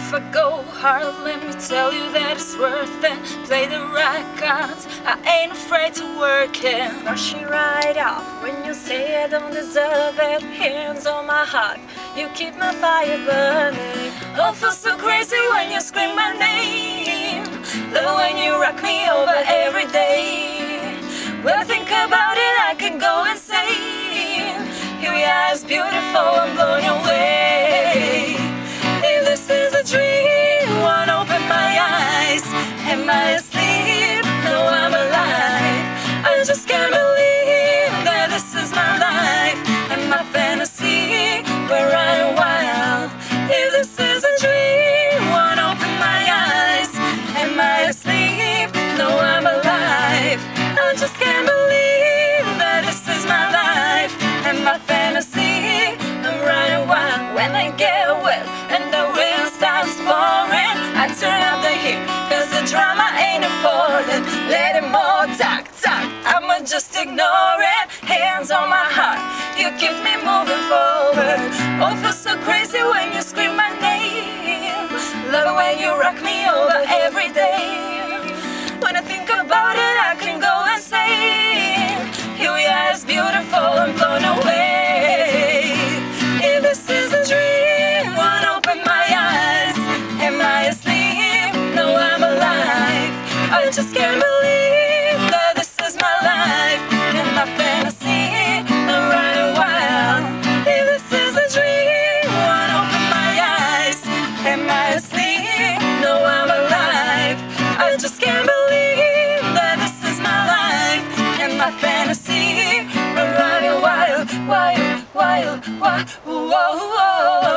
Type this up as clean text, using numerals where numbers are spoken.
if I go hard, let me tell you that it's worth it. Play the right cards, I ain't afraid to work it. Brushing right off when you say I don't deserve it. Hands on my heart, you keep my fire burning. Oh, feel so crazy when you scream my name. Love when you rock me over every day. When I think about it, I can go insane. Here we are, it's beautiful, I'm blown away. If this is a dream, won't open my eyes. Am I asleep? No, I'm alive. I just can't believe that this is my life and my fantasy. We're running wild. If this is a dream, won't open my eyes. Am I asleep? No, I'm alive. I just can't believe that this is my life and my fantasy. I'm running wild. When I get wet and the rain starts pouring, I turn up the heat, cause the drama ain't important. Let it all talk, talk, I'ma just ignore it. Hands on my heart, you keep me moving forward. Oh, feel so crazy when you scream my name. Love when you rock me over every day. When I think about it, I can go insane. Here we are, it's beautiful, I'm blown away. If this is a dream, won't open my eyes. Am I asleep? No, I'm alive. I just can't believe that this is my life and my fantasy. I'm running wild. If this is a dream, won't open my eyes. Am I asleep? No, I'm alive. I just can't believe that this is my life and my fantasy. I'm running wild, wild, wild, wild, whoa, whoa.